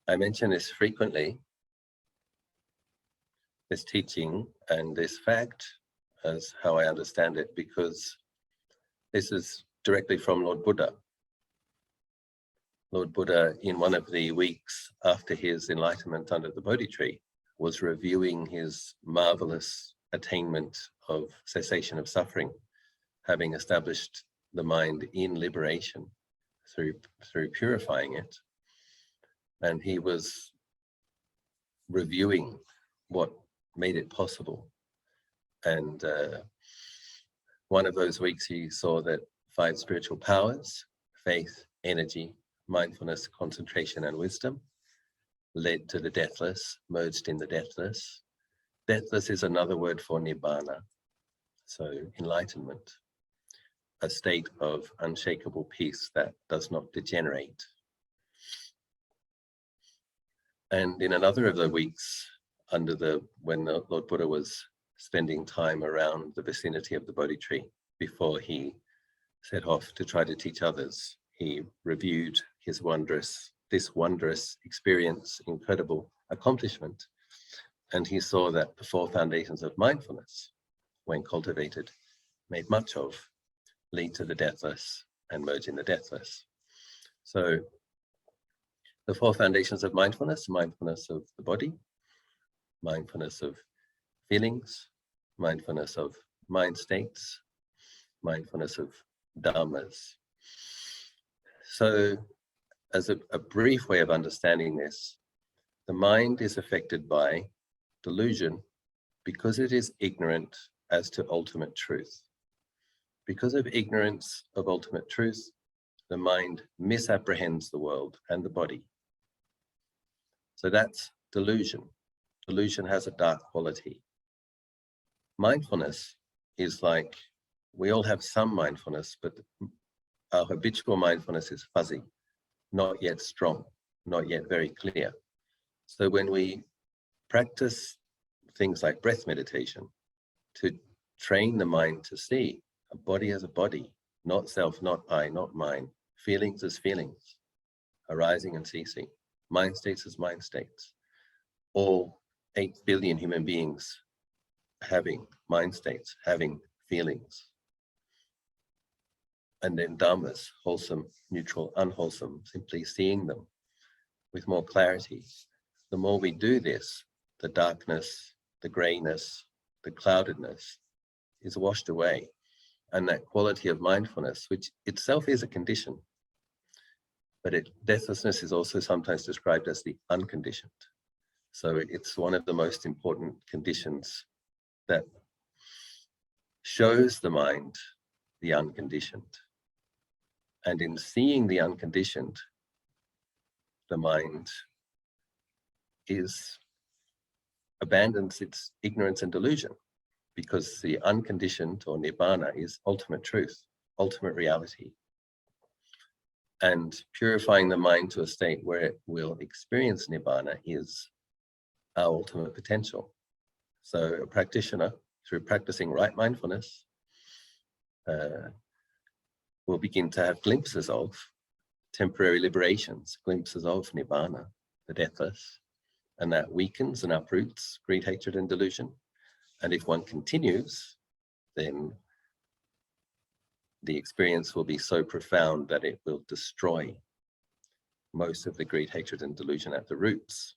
I mention this frequently, this teaching and this fact, as how I understand it, because this is directly from Lord Buddha. Lord Buddha, in one of the weeks after his enlightenment under the Bodhi tree, was reviewing his marvelous attainment of cessation of suffering, having established the mind in liberation through purifying it. And he was reviewing what made it possible. And one of those weeks he saw that 5 spiritual powers, faith, energy, mindfulness, concentration, and wisdom, led to the deathless, merged in the deathless. Deathless is another word for nibbana, so enlightenment, a state of unshakable peace that does not degenerate. And in another of the weeks, when the Lord Buddha was spending time around the vicinity of the Bodhi tree before he set off to try to teach others, he reviewed this wondrous experience, incredible accomplishment, and he saw that the 4 foundations of mindfulness, when cultivated, made much of, lead to the deathless and merge in the deathless. So the 4 foundations of mindfulness: mindfulness of the body, mindfulness of feelings, mindfulness of mind states, mindfulness of dhammas. So as a brief way of understanding this, the mind is affected by delusion because it is ignorant as to ultimate truth. Because of ignorance of ultimate truth, the mind misapprehends the world and the body. So that's delusion. Delusion has a dark quality. Mindfulness is like, we all have some mindfulness, but our habitual mindfulness is fuzzy, not yet strong, not yet very clear. So when we practice things like breath meditation to train the mind to see a body as a body, not self, not I, not mine, feelings as feelings, arising and ceasing, mind states as mind states, all 8 billion human beings having mind states, having feelings. And then dhammas, wholesome, neutral, unwholesome, simply seeing them with more clarity. The more we do this, the darkness, the grayness, the cloudedness is washed away. And that quality of mindfulness, which itself is a condition, but deathlessness is also sometimes described as the unconditioned. So it's one of the most important conditions that shows the mind the unconditioned. And in seeing the unconditioned, the mind abandons its ignorance and delusion, because the unconditioned, or nibbana, is ultimate truth, ultimate reality. And purifying the mind to a state where it will experience nibbana is our ultimate potential. So a practitioner, through practicing right mindfulness, will begin to have glimpses of temporary liberations, glimpses of nibbana, the deathless, and that weakens and uproots greed, hatred, and delusion. And if one continues, then the experience will be so profound that it will destroy most of the greed, hatred, and delusion at the roots,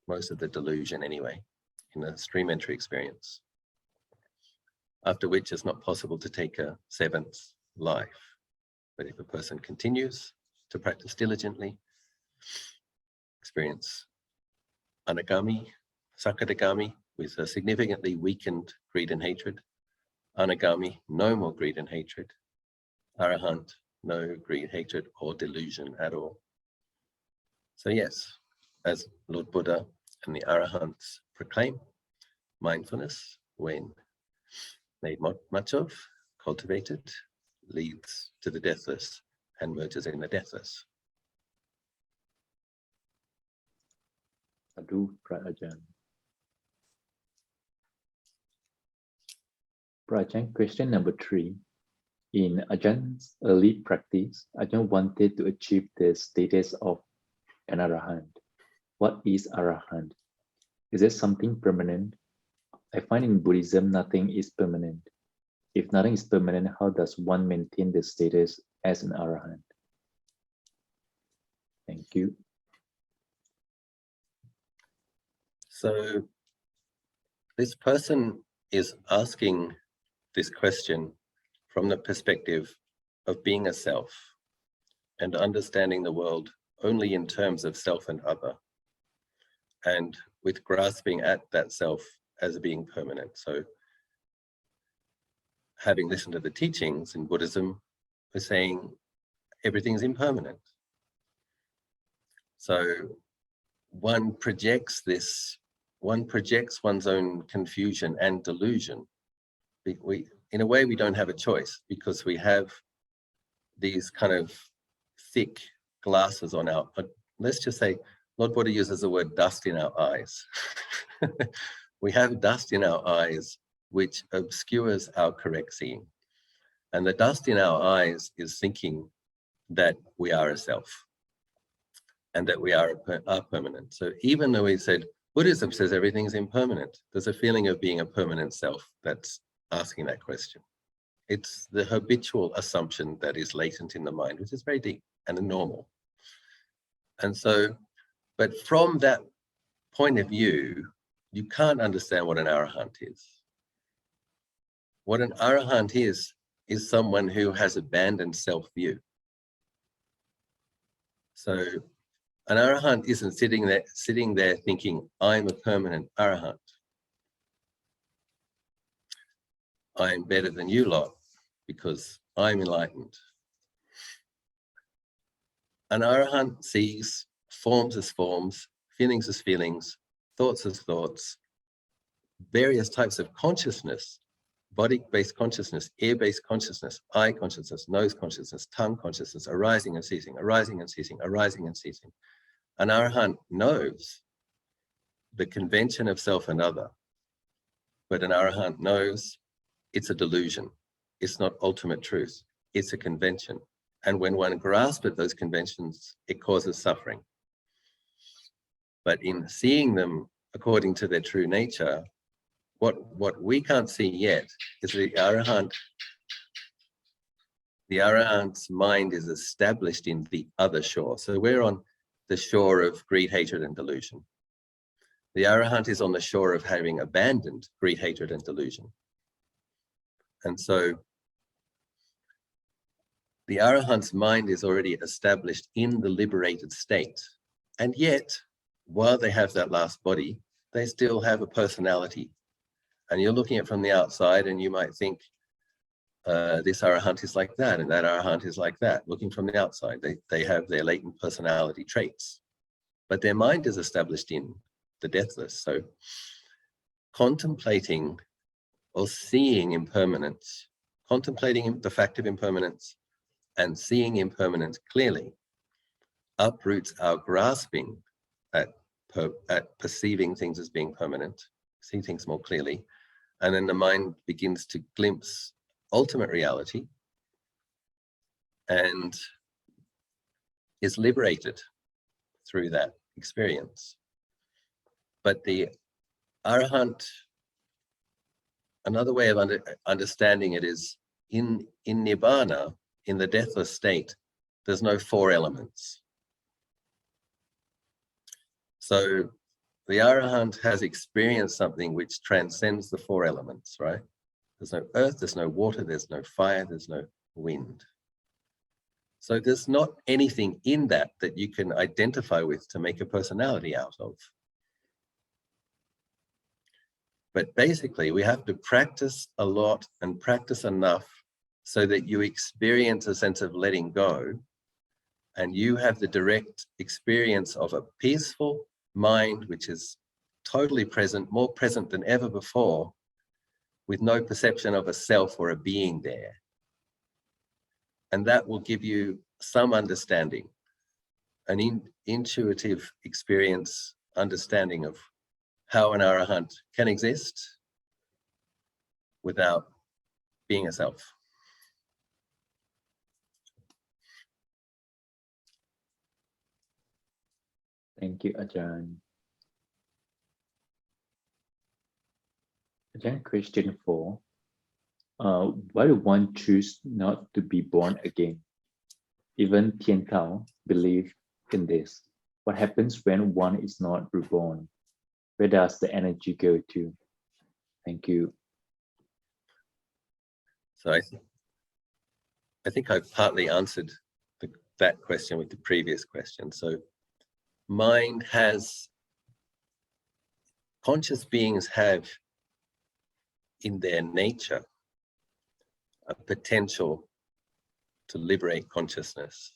most of the delusion anyway, in a stream entry experience. After which it's not possible to take a 7th life. But if a person continues to practice diligently, experience anagami, sakadagami, with a significantly weakened greed and hatred, anagami, no more greed and hatred, arahant, no greed, hatred, or delusion at all. So yes, as Lord Buddha and the arahants proclaim, mindfulness, when made much of, cultivated, leads to the deathless and merges in the deathless. Sadhu, Ajahn. Ajahn, question number 3. In Ajahn early practice, Ajahn wanted to achieve the status of an arahant. What is arahant? Is it something permanent? I find in Buddhism nothing is permanent. If nothing is permanent, how does one maintain the status as an arahant? Thank you. So this person is asking this question from the perspective of being a self and understanding the world only in terms of self and other, and with grasping at that self as being permanent. So having listened to the teachings in Buddhism, we're saying everything's impermanent. So one projects one's own confusion and delusion. In a way, we don't have a choice, because we have these kind of thick glasses on our, let's just say, Lord Buddha uses the word dust in our eyes. We have dust in our eyes which obscures our correct seeing. And the dust in our eyes is thinking that we are a self and that we are permanent. So even though we said, Buddhism says everything is impermanent, there's a feeling of being a permanent self that's asking that question. It's the habitual assumption that is latent in the mind, which is very deep and normal. And so, but from that point of view, you can't understand what an arahant is. What an arahant is someone who has abandoned self-view. So an arahant isn't sitting there thinking, I'm a permanent arahant. I'm better than you lot because I'm enlightened. An arahant sees forms as forms, feelings as feelings, thoughts as thoughts, various types of consciousness, body-based consciousness, ear-based consciousness, eye consciousness, nose consciousness, tongue consciousness, arising and ceasing, arising and ceasing, arising and ceasing. An arahant knows the convention of self and other, but an arahant knows it's a delusion. It's not ultimate truth. It's a convention. And when one grasps at those conventions, it causes suffering. But in seeing them according to their true nature, what we can't see yet is the arahant's mind is established in the other shore. So we're on the shore of greed, hatred, and delusion. The arahant is on the shore of having abandoned greed, hatred, and delusion. And so the arahant's mind is already established in the liberated state. And yet, while they have that last body, they still have a personality. And you're looking at it from the outside and you might think, this arahant is like that, and that arahant is like that. Looking from the outside, they have their latent personality traits. But their mind is established in the deathless. So contemplating or seeing impermanence, contemplating the fact of impermanence and seeing impermanence clearly uproots our grasping at perceiving things as being permanent, see things more clearly, and then the mind begins to glimpse ultimate reality and is liberated through that experience. But the arahant, another way of understanding it is in nibbana, in the deathless state, there's no four elements. So the arahant has experienced something which transcends the four elements, right? There's no earth, there's no water, there's no fire, there's no wind. So there's not anything in that that you can identify with to make a personality out of. But basically, we have to practice a lot and practice enough so that you experience a sense of letting go, and you have the direct experience of a peaceful mind which is totally present, more present than ever before, with no perception of a self or a being there. And that will give you some understanding, an intuitive experience, understanding of how an arahant can exist without being a self. Thank you, Ajahn. Ajahn, question 4. Why do one choose not to be born again? Even Tian Tao believed in this. What happens when one is not reborn? Where does the energy go to? Thank you. So I think I've partly answered that question with the previous question. So conscious beings have in their nature a potential to liberate consciousness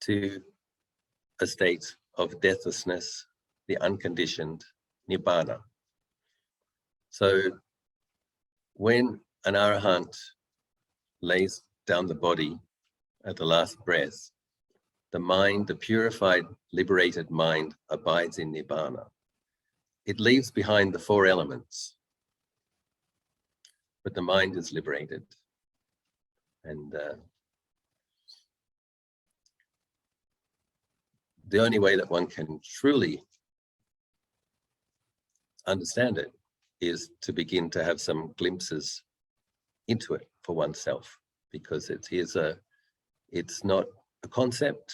to a state of deathlessness, the unconditioned nibbana. So when an arahant lays down the body at the last breath, the mind, the purified, liberated mind, abides in nibbana. It leaves behind the 4 elements, but the mind is liberated. And the only way that one can truly understand it is to begin to have some glimpses into it for oneself, because it's not a concept,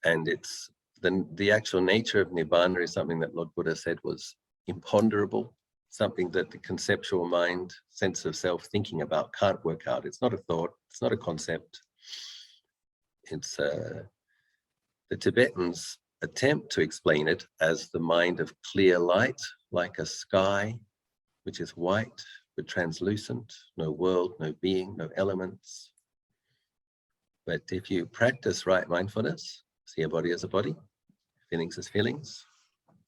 and it's the actual nature of nibbana is something that Lord Buddha said was imponderable, something that the conceptual mind, sense of self thinking about can't work out. It's not a thought, it's not a concept. It's the Tibetans attempt to explain it as the mind of clear light, like a sky, which is white but translucent, no world, no being, no elements. But if you practice right mindfulness, see a body as a body, feelings as feelings,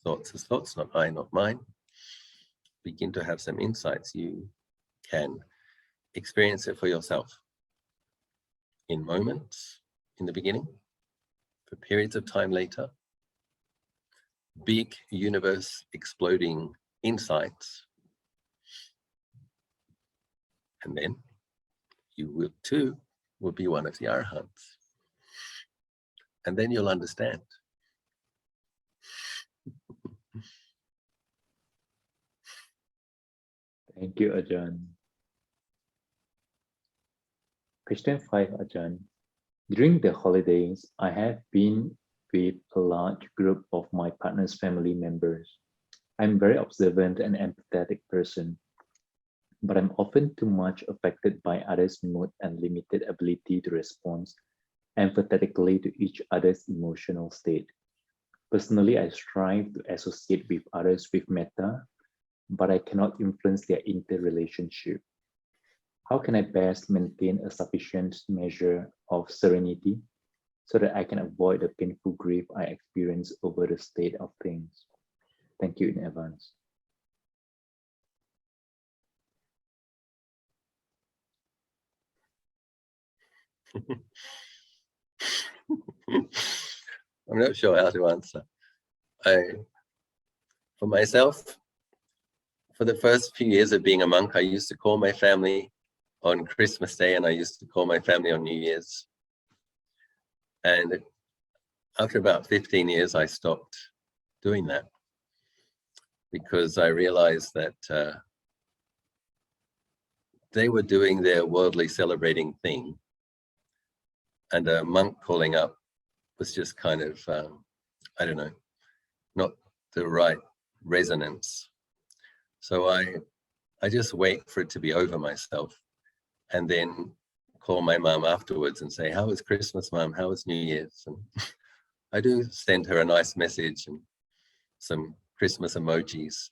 thoughts as thoughts, not I, not mine, begin to have some insights, you can experience it for yourself in moments in the beginning, for periods of time later, big universe exploding insights, and then you will too will be one of the arahants, and then you'll understand. Thank you, Ajahn. Question 5, Ajahn. During the holidays, I have been with a large group of my partner's family members. I'm very observant and empathetic person, but I'm often too much affected by others' mood and limited ability to respond empathetically to each other's emotional state. Personally, I strive to associate with others with metta, but I cannot influence their interrelationship. How can I best maintain a sufficient measure of serenity so that I can avoid the painful grief I experience over the state of things? Thank you in advance. I'm not sure how to answer. For myself, for the first few years of being a monk, I used to call my family on Christmas Day, and I used to call my family on New Year's. And after about 15 years, I stopped doing that because I realized that they were doing their worldly celebrating thing, and a monk calling up was just kind of, I don't know, not the right resonance. So I just wait for it to be over myself, and then call my mom afterwards and say, how was Christmas, Mom? How was New Year's? And I do send her a nice message and some Christmas emojis,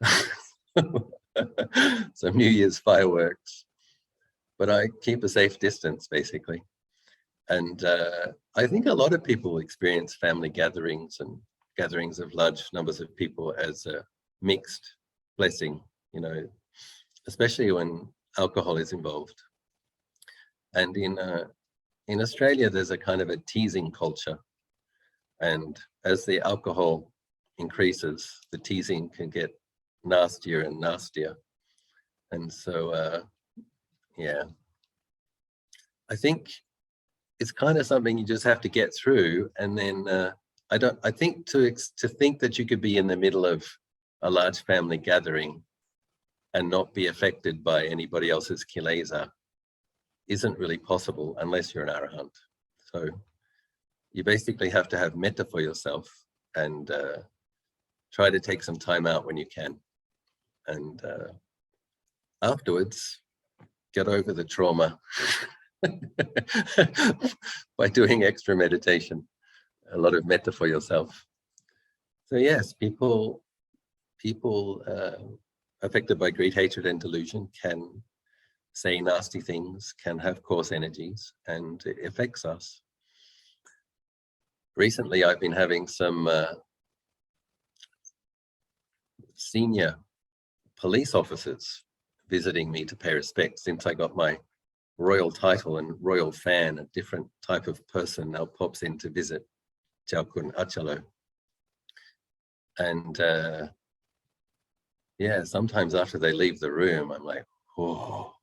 some New Year's fireworks, but I keep a safe distance basically. And I think a lot of people experience family gatherings and gatherings of large numbers of people as a mixed blessing, you know, especially when alcohol is involved. And in Australia, there's a kind of a teasing culture. And as the alcohol increases, the teasing can get nastier and nastier. And so, yeah, I think it's kind of something you just have to get through, and then I think to think that you could be in the middle of a large family gathering and not be affected by anybody else's kilesa isn't really possible unless you're an arahant. So you basically have to have metta for yourself and try to take some time out when you can. And afterwards, get over the trauma by doing extra meditation, a lot of metta for yourself. So yes, people affected by greed, hatred, and delusion can say nasty things, can have coarse energies, and it affects us. Recently, I've been having some senior police officers visiting me to pay respect. Since I got my royal title and royal fan, a different type of person now pops in to visit Ajahn Achalo. And yeah, sometimes after they leave the room, I'm like, oh,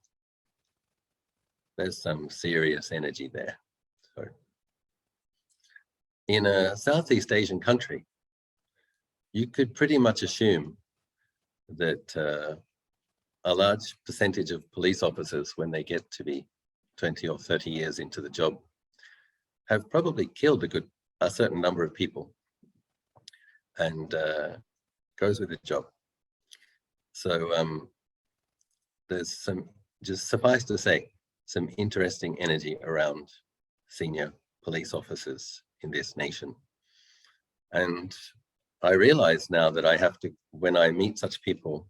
there's some serious energy there. So in a Southeast Asian country, you could pretty much assume that a large percentage of police officers, when they get to be 20 or 30 years into the job, have probably killed a certain number of people, and goes with the job. So there's some, just suffice to say, some interesting energy around senior police officers in this nation. And I realize now that I have to, when I meet such people,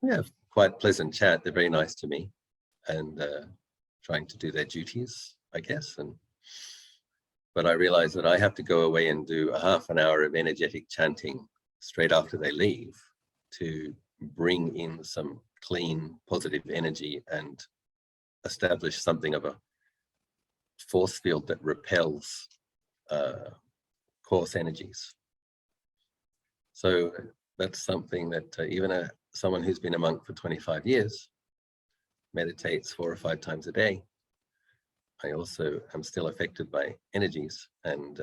we have quite pleasant chat, they're very nice to me, and trying to do their duties, I guess. But I realize that I have to go away and do a half an hour of energetic chanting straight after they leave to bring in some clean, positive energy and establish something of a force field that repels coarse energies. So that's something that even someone who's been a monk for 25 years meditates 4 or 5 times a day. I also am still affected by energies and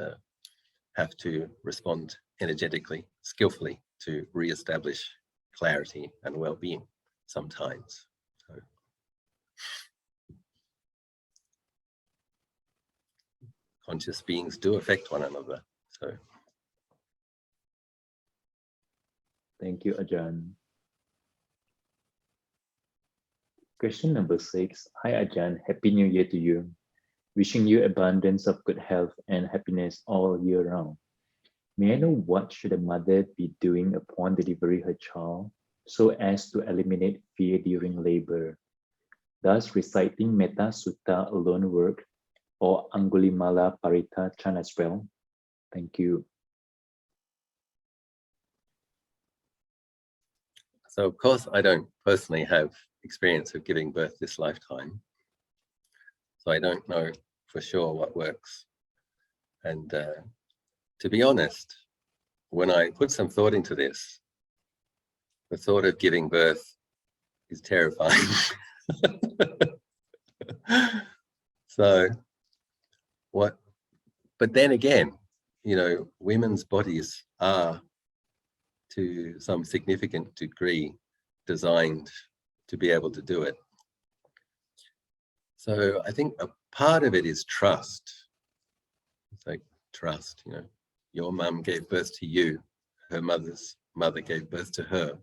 have to respond energetically, skillfully, to re-establish clarity and well-being sometimes. So, conscious beings do affect one another. So Thank you, Ajahn. Question number 6. Hi, Ajahn. Happy New Year to you. Wishing you abundance of good health and happiness all year round. May I know what should a mother be doing upon delivering her child so as to eliminate fear during labor? Does reciting Metta Sutta alone work, or Augulimala Paritta chant as well? Thank you. So of course, I don't personally have experience of giving birth this lifetime. So I don't know for sure what works. And to be honest, when I put some thought into this, the thought of giving birth is terrifying. So but then again, you know, women's bodies are to some significant degree designed to be able to do it. So I think a part of it is trust. It's like trust, you know, your mum gave birth to you, her mother's mother gave birth to her.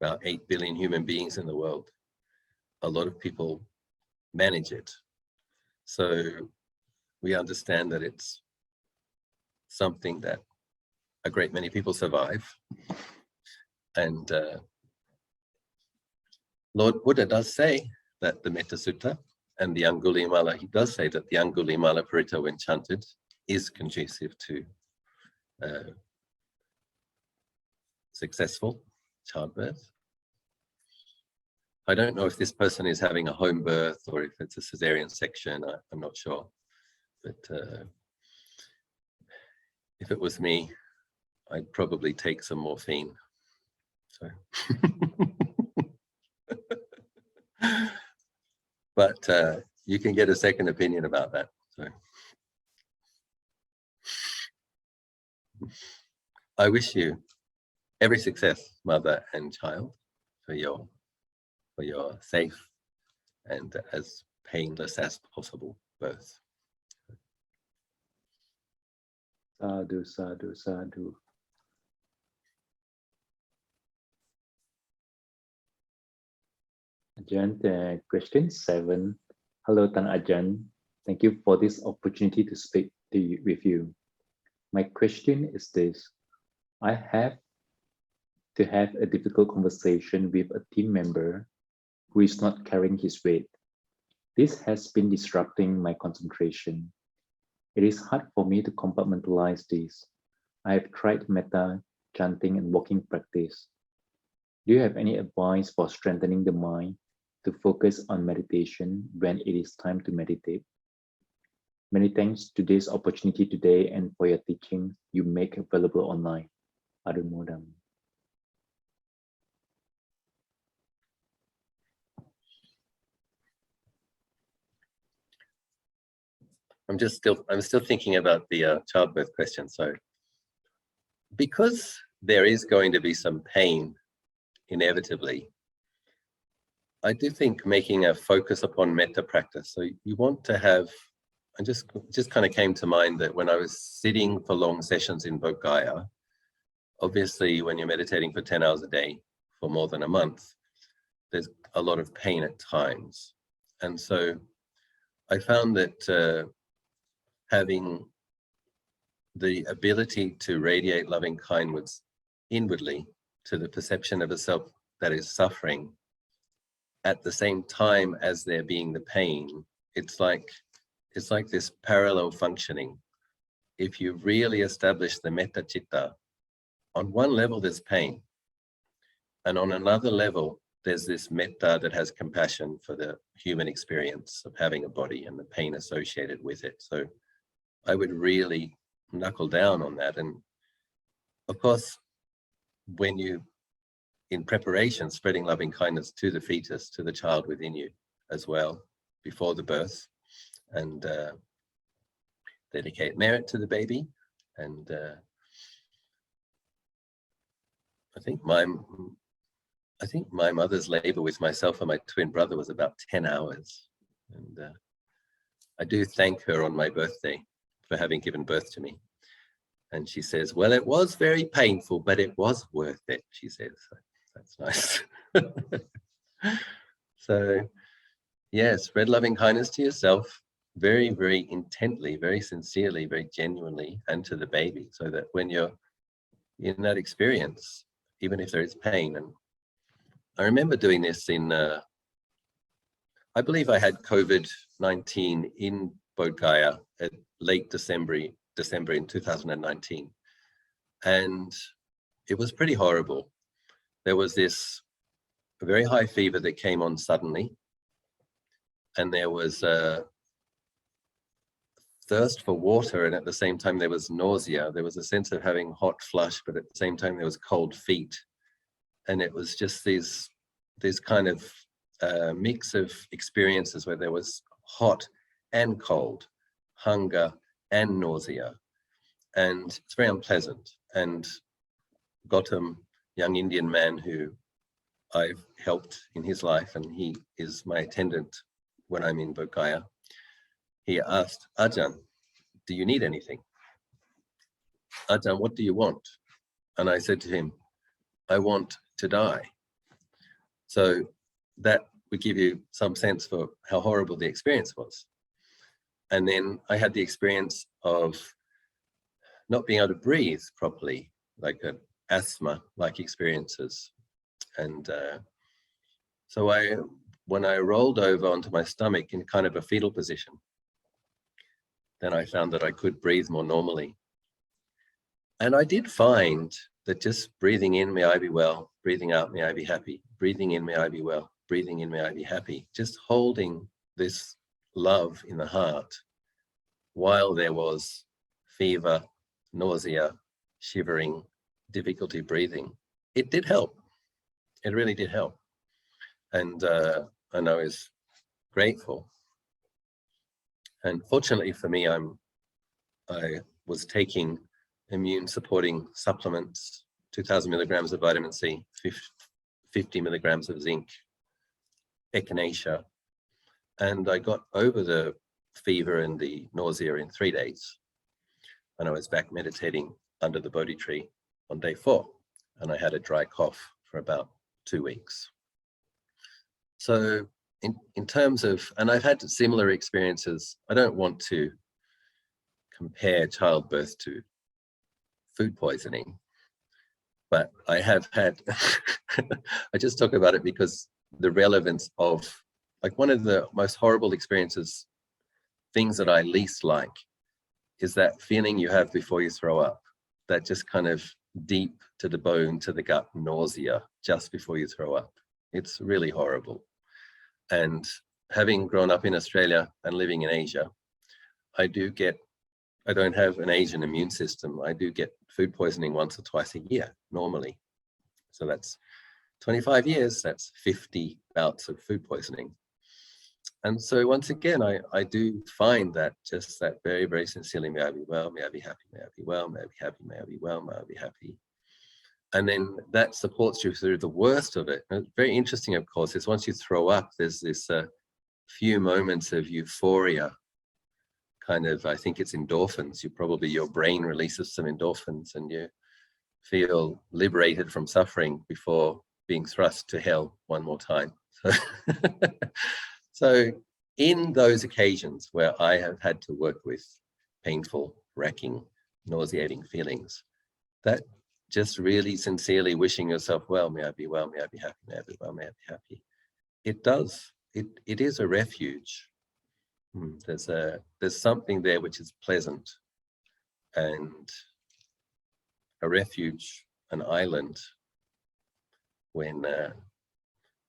About 8 billion human beings in the world. A lot of people manage it. So we understand that it's something that a great many people survive. And Lord Buddha does say that the Metta Sutta and the Augulimala, he does say that the Augulimala Paritta, when chanted, is conducive to successful childbirth. I don't know if this person is having a home birth or if it's a cesarean section, I'm not sure. But if it was me, I'd probably take some morphine. So. But you can get a second opinion about that. So. I wish you every success, mother and child, for your safe and as painless as possible birth. Sadhu, sadhu, sadhu. Ajahn, question 7. Hello, Than Ajahn. Thank you for this opportunity to speak with you. My question is this. I have to have a difficult conversation with a team member who is not carrying his weight. This has been disrupting my concentration. It is hard for me to compartmentalize this. I have tried metta, chanting, and walking practice. Do you have any advice for strengthening the mind to focus on meditation when it is time to meditate? Many thanks to this opportunity today and for your teaching you make available online. Anumodana. I'm still thinking about the childbirth question. So, because there is going to be some pain inevitably, I do think making a focus upon metta practice. So you want to have, and just kind of came to mind that when I was sitting for long sessions in Bodh Gaya, obviously when you're meditating for 10 hours a day for more than a month, there's a lot of pain at times. And so I found that having the ability to radiate loving kindness inwardly to the perception of a self that is suffering at the same time as there being the pain, it's like this parallel functioning. If you really establish the metta citta, on one level there's pain, and on another level there's this metta that has compassion for the human experience of having a body and the pain associated with it. So I would really knuckle down on that. And of course, when you, in preparation, spreading loving kindness to the fetus, to the child within you as well, before the birth, and dedicate merit to the baby. And I think my mother's labor with myself and my twin brother was about 10 hours. And I do thank her on my birthday for having given birth to me. And she says, well, it was very painful, but it was worth it, she says. So that's nice. So, yeah, spread loving kindness to yourself very, very intently, very sincerely, very genuinely, and to the baby, so that when you're in that experience, even if there is pain. And I remember doing this in, I believe I had COVID-19 in Bodh Gaya at late December in 2019. And it was pretty horrible. There was this very high fever that came on suddenly. And there was a thirst for water. And at the same time, there was nausea. There was a sense of having hot flush, but at the same time, there was cold feet. And it was just this kind of mix of experiences where there was hot and cold, hunger and nausea. And it's very unpleasant. And Gautam, young Indian man who I've helped in his life, and he is my attendant when I'm in Bodh Gaya, he asked, Ajahn, do you need anything? Ajahn, what do you want? And I said to him, I want to die. So that would give you some sense for how horrible the experience was. And then I had the experience of not being able to breathe properly, like an asthma-like experiences. And so when I rolled over onto my stomach in kind of a fetal position, then I found that I could breathe more normally. And I did find that just breathing in, may I be well, breathing out, may I be happy, breathing in, may I be well, breathing in, may I be happy, just holding this love in the heart while there was fever, nausea, shivering, difficulty breathing. It did help. It really did help. And I was grateful. And fortunately for me, I was taking immune supporting supplements, 2,000 milligrams of vitamin C, 50 milligrams of zinc, echinacea. And I got over the fever and the nausea in 3 days. And I was back meditating under the Bodhi tree on day 4. And I had a dry cough for about 2 weeks. So in terms of, and I've had similar experiences. I don't want to compare childbirth to food poisoning, but I have had, I just talk about it because the relevance of, like, one of the most horrible experiences, things that I least like, is that feeling you have before you throw up, that just kind of deep to the bone, to the gut nausea just before you throw up. It's really horrible. And having grown up in Australia and living in Asia, I don't have an Asian immune system. I do get food poisoning once or twice a year normally. So that's 25 years, that's 50 bouts of food poisoning. And so once again, I do find that just that very, very sincerely, may I be well, may I be happy, may I be well, may I be happy, may I be well, may I be happy. And then that supports you through the worst of it. And very interesting, of course, is once you throw up, there's this few moments of euphoria, kind of, I think it's endorphins. Your brain releases some endorphins and you feel liberated from suffering before being thrust to hell one more time. So in those occasions where I have had to work with painful, racking, nauseating feelings, that just really sincerely wishing yourself well, may I be well, may I be happy, may I be well, may I be happy. It is a refuge. There's something there which is pleasant, and a refuge, an island, when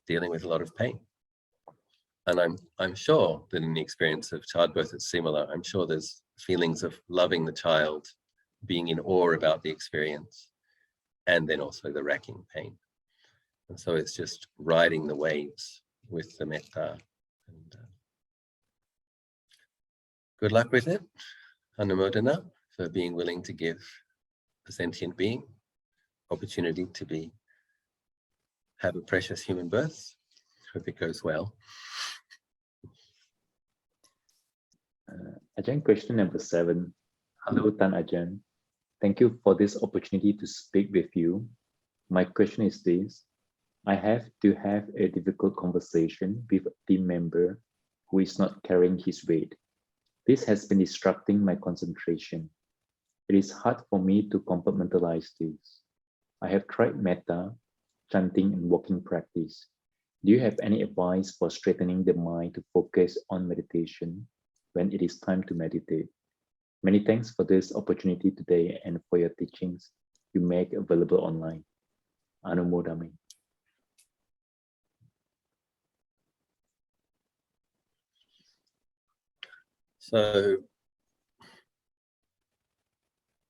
dealing with a lot of pain. And I'm sure that in the experience of childbirth it's similar. I'm sure there's feelings of loving the child, being in awe about the experience, and then also the racking pain. And so it's just riding the waves with the metta. And good luck with it. Anumodana for being willing to give a sentient being opportunity to have a precious human birth. Hope it goes well. Ajahn, question number 7. Hello, Than Ajahn. Thank you for this opportunity to speak with you. My question is this. I have to have a difficult conversation with a team member who is not carrying his weight. This has been disrupting my concentration. It is hard for me to compartmentalize this. I have tried metta, chanting, and walking practice. Do you have any advice for strengthening the mind to focus on meditation when it is time to meditate? Many thanks for this opportunity today and for your teachings you make available online. Anumodana. So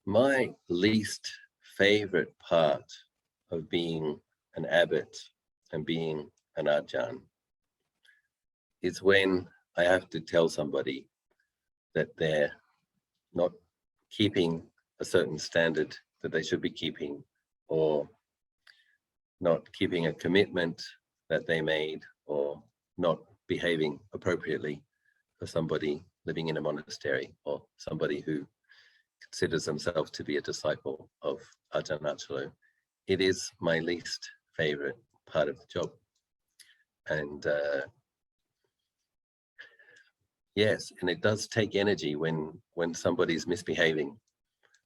my least favorite part of being an abbot and being an Ajahn is when I have to tell somebody that they're not keeping a certain standard that they should be keeping, or not keeping a commitment that they made, or not behaving appropriately for somebody living in a monastery, or somebody who considers themselves to be a disciple of Ajahn Achalo. It is my least favorite part of the job. And yes, and it does take energy when somebody's misbehaving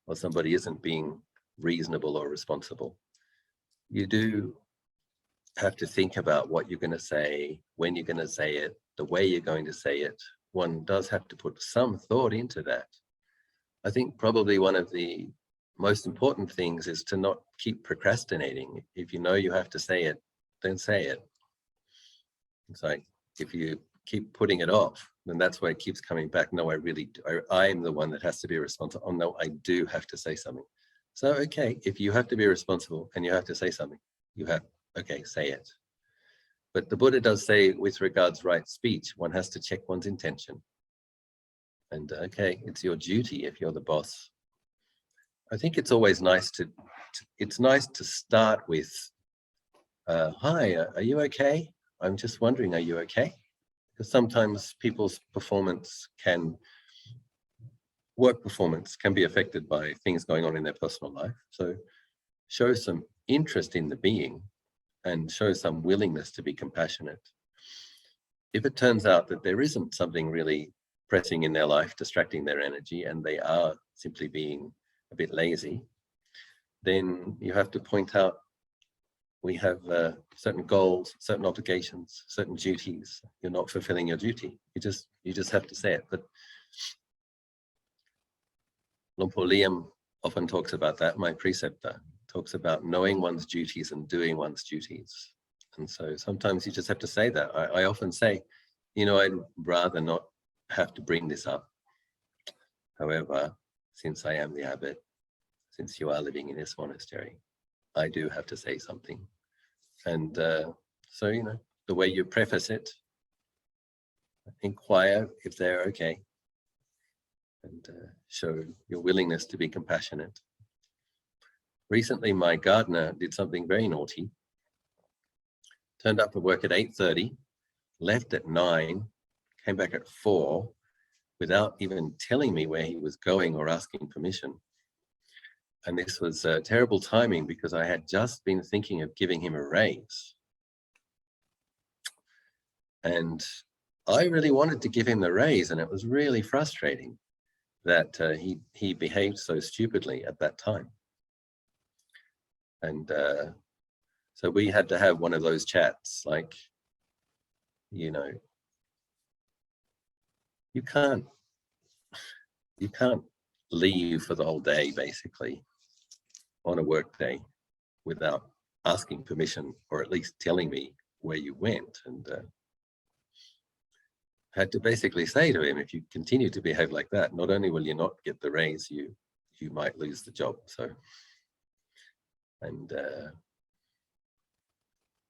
or somebody isn't being reasonable or responsible. You do have to think about what you're going to say, when you're going to say it, the way you're going to say it. One does have to put some thought into that. I think probably one of the most important things is to not keep procrastinating. If you know you have to say it, then say it. It's like, if you keep putting it off, then that's why it keeps coming back. No, I'm the one that has to be responsible. Oh no, I do have to say something. So, okay, if you have to be responsible and you have to say something, okay, say it. But the Buddha does say, with regards right speech, one has to check one's intention. And okay, it's your duty if you're the boss I think it's always nice it's nice to start with, hi, are you okay? I'm just wondering, are you okay? Because sometimes people's work performance can be affected by things going on in their personal life. So show some interest in the being and show some willingness to be compassionate. If it turns out that there isn't something really pressing in their life, distracting their energy, and they are simply being a bit lazy, then you have to point out, we have certain goals, certain obligations, certain duties. You're not fulfilling your duty. You just have to say it. But Luang Por Liam often talks about that. My preceptor talks about knowing one's duties and doing one's duties. And so sometimes you just have to say that. I often say, I'd rather not have to bring this up. However, since I am the abbot, since you are living in this monastery, I do have to say something. And so, the way you preface it, inquire if they're okay, and show your willingness to be compassionate. Recently, my gardener did something very naughty. Turned up for work at 8:30, left at 9, came back at 4, without even telling me where he was going or asking permission. And this was terrible timing because I had just been thinking of giving him a raise. And I really wanted to give him the raise, and it was really frustrating that he behaved so stupidly at that time. And so we had to have one of those chats, like, you can't leave for the whole day, basically, on a work day without asking permission, or at least telling me where you went. And had to basically say to him, if you continue to behave like that, not only will you not get the raise, you might lose the job. So, and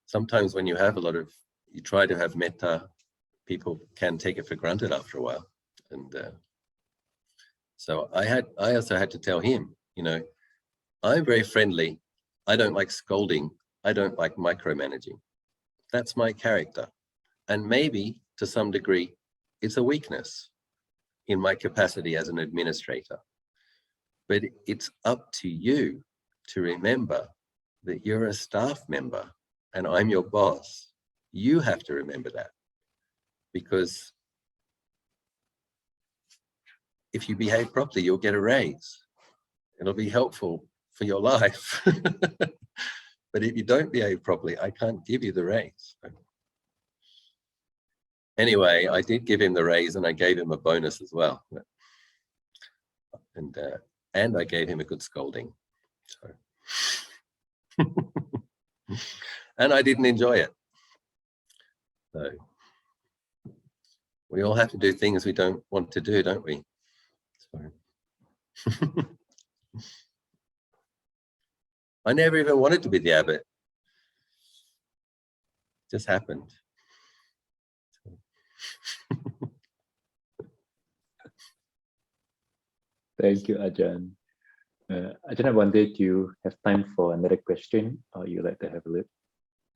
sometimes when you have you try to have metta, people can take it for granted after a while. And so I also had to tell him, I'm very friendly. I don't like scolding. I don't like micromanaging. That's my character. And maybe to some degree, it's a weakness in my capacity as an administrator. But it's up to you to remember that you're a staff member and I'm your boss. You have to remember that, because if you behave properly, you'll get a raise. It'll be helpful for your life. But if you don't behave properly, I can't give you the raise. Anyway, I did give him the raise, and I gave him a bonus as well. And I gave him a good scolding. So. And I didn't enjoy it. So we all have to do things we don't want to do, don't we? So. I never even wanted to be the abbot. It just happened. Thank you, Ajahn. Ajahn, I wonder, do you have time for another question, or you like to have a look?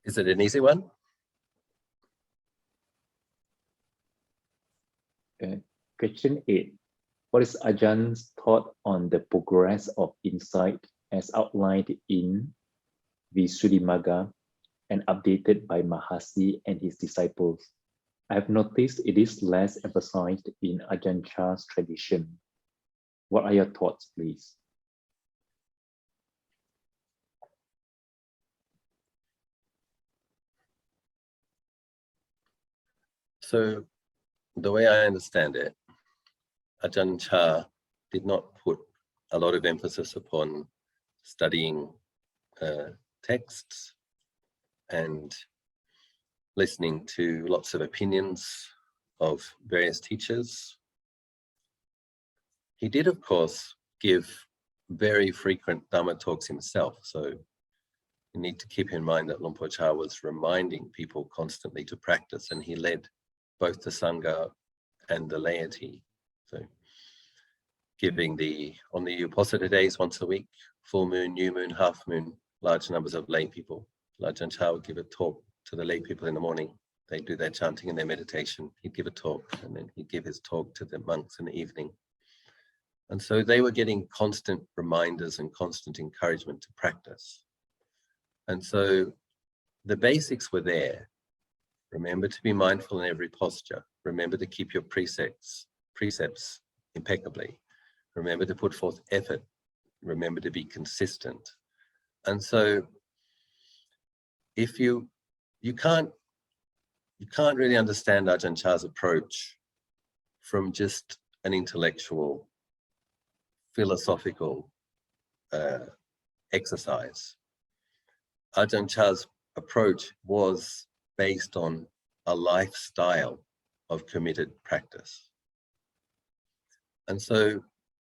Is it an easy one? Question 8. What is Ajahn's thought on the progress of insight as outlined in Visudhimagga and updated by Mahasi and his disciples? I have noticed it is less emphasized in Ajahn Chah's tradition. What are your thoughts, please? So the way I understand it, Ajahn Chah did not put a lot of emphasis upon studying texts and listening to lots of opinions of various teachers. He did, of course, give very frequent Dhamma talks himself. So you need to keep in mind that Luang Por Chah was reminding people constantly to practice, and he led both the Sangha and the laity. So giving on the Uposita days once a week, full moon, new moon, half moon, large numbers of lay people. Ajahn Chah would give a talk to the lay people in the morning. They do their chanting and their meditation. He'd give a talk, and then he'd give his talk to the monks in the evening. And so they were getting constant reminders and constant encouragement to practice. And so the basics were there. Remember to be mindful in every posture. Remember to keep your precepts impeccably. Remember to put forth effort. Remember to be consistent. And so if you can't really understand Ajahn Chah's approach from just an intellectual, philosophical exercise. Ajahn Chah's approach was based on a lifestyle of committed practice. And so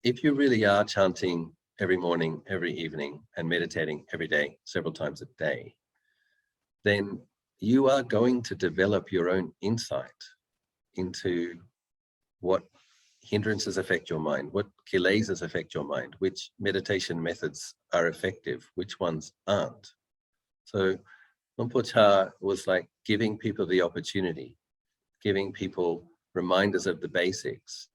if you really are chanting every morning, every evening, and meditating every day, several times a day, then you are going to develop your own insight into what hindrances affect your mind, what kilesas affect your mind, which meditation methods are effective, which ones aren't. So Luang Por Chah was like giving people the opportunity, giving people reminders of the basics,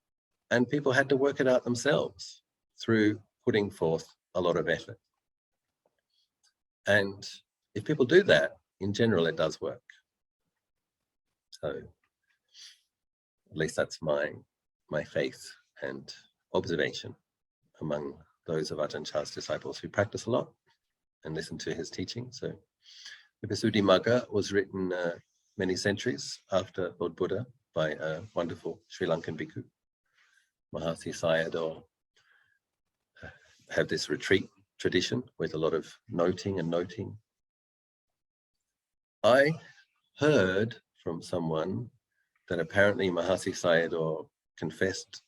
and people had to work it out themselves through putting forth a lot of effort. And if people do that, in general, it does work. So at least that's my faith and observation among those of Ajahn Chah's disciples who practice a lot and listen to his teaching. So the Visudhimagga was written many centuries after Lord Buddha by a wonderful Sri Lankan bhikkhu, Mahasi Sayadaw. Have this retreat tradition with a lot of noting and noting. I heard from someone that apparently Mahasi Sayadaw confessed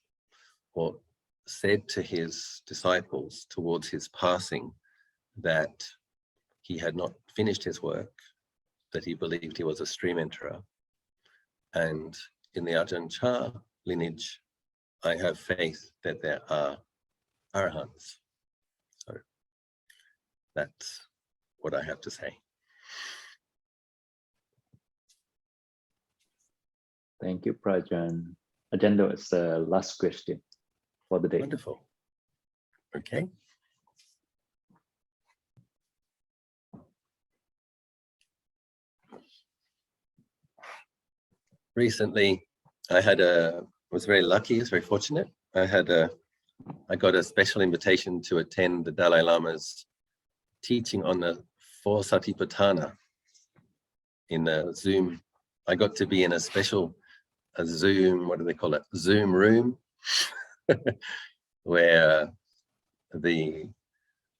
or said to his disciples towards his passing that he had not finished his work, that he believed he was a stream enterer. And in the Ajahn Chah lineage, I have faith that there are arahants. So that's what I have to say. Thank you, Prajan. Agenda is the last question for the day. Wonderful. Okay. Recently, I was very lucky, was very fortunate. I got a special invitation to attend the Dalai Lama's teaching on the 4 Satipatthana in a Zoom. I got to be in a Zoom, what do they call it? Zoom room, where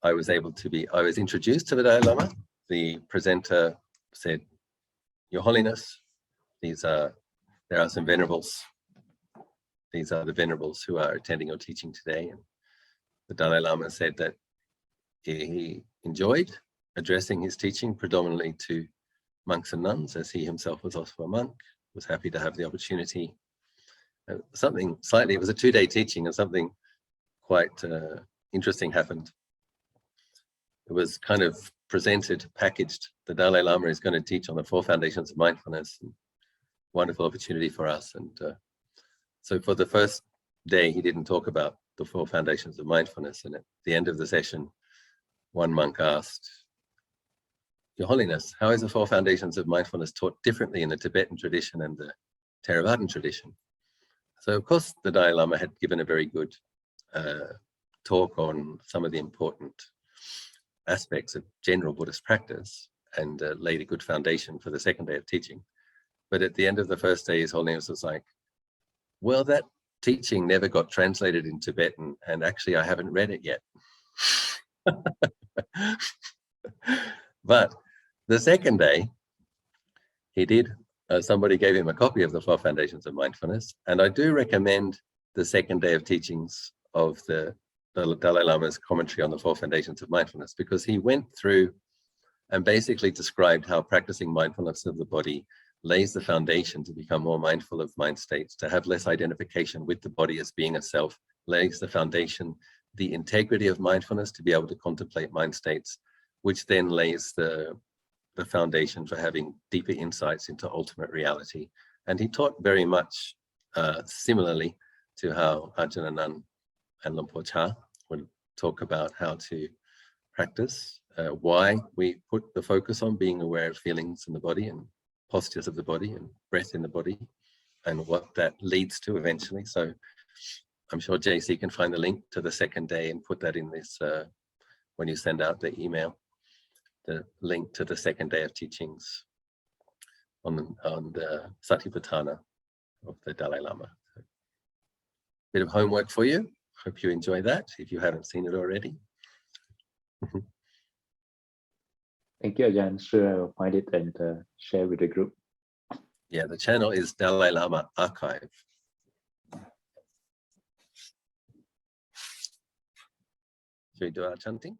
I was introduced to the Dalai Lama. The presenter said, "Your Holiness, there are some venerables. These are the venerables who are attending your teaching today." And the Dalai Lama said that he enjoyed addressing his teaching predominantly to monks and nuns, as he himself was also a monk, was happy to have the opportunity. It was a 2-day teaching, and something quite interesting happened. It was kind of packaged. The Dalai Lama is going to teach on the 4 foundations of mindfulness. Wonderful opportunity for us. And so for the first day, he didn't talk about the 4 foundations of mindfulness. And at the end of the session, one monk asked, "Your Holiness, how is the 4 foundations of mindfulness taught differently in the Tibetan tradition and the Theravadan tradition?" So of course, the Dalai Lama had given a very good talk on some of the important aspects of general Buddhist practice and laid a good foundation for the second day of teaching. But at the end of the first day, His Holiness was like, "Well, that teaching never got translated in Tibetan, and actually I haven't read it yet." But the second day, he did. Somebody gave him a copy of the 4 foundations of mindfulness, and I do recommend the second day of teachings of the Dalai Lama's commentary on the 4 foundations of mindfulness, because he went through and basically described how practicing mindfulness of the body lays the foundation to become more mindful of mind states, to have less identification with the body as being a self, lays the foundation, the integrity of mindfulness to be able to contemplate mind states, which then lays the foundation for having deeper insights into ultimate reality. And he taught very much similarly to how Ajahn Achalo and Luang Por Chah would talk about how to practice, why we put the focus on being aware of feelings in the body and postures of the body and breath in the body, and what that leads to eventually. So I'm sure JC can find the link to the second day and put that in this, when you send out the email, the link to the second day of teachings on the Satipatthana of the Dalai Lama. So, bit of homework for you. Hope you enjoy that if you haven't seen it already. Thank you, Ajahn. Sure, I will find it and share with the group. Yeah, the channel is Dalai Lama Archive. Should we do our chanting?